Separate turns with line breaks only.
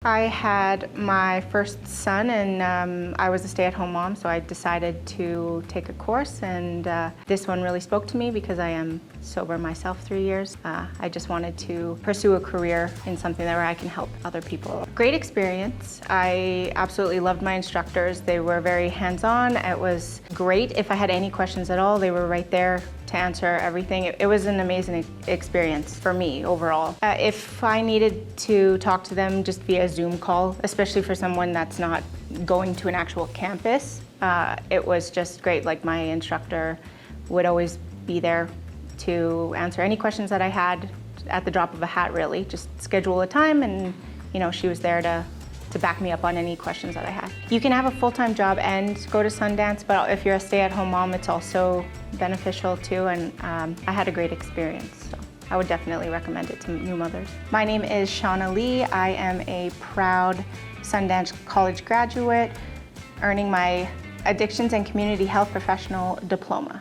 I had my first son and I was a stay-at-home mom, so I decided to take a course, and this one really spoke to me because I am sober myself 3 years. I just wanted to pursue a career in something where I can help other people. Great experience. I absolutely loved my instructors. They were very hands-on. It was great. If I had any questions at all, they were right there to answer everything. It was an amazing experience for me overall. If I needed to talk to them just via Zoom call, especially for someone that's not going to an actual campus, it was just great. Like, my instructor would always be there to answer any questions that I had at the drop of a hat, really. Just schedule a time and, she was there to back me up on any questions that I had. You can have a full-time job and go to Sundance, but if you're a stay-at-home mom, it's also beneficial too, and I had a great experience, so I would definitely recommend it to new mothers. My name is Shonnalee. I am a proud Sundance College graduate, earning my Addictions and Community Health Professional Diploma.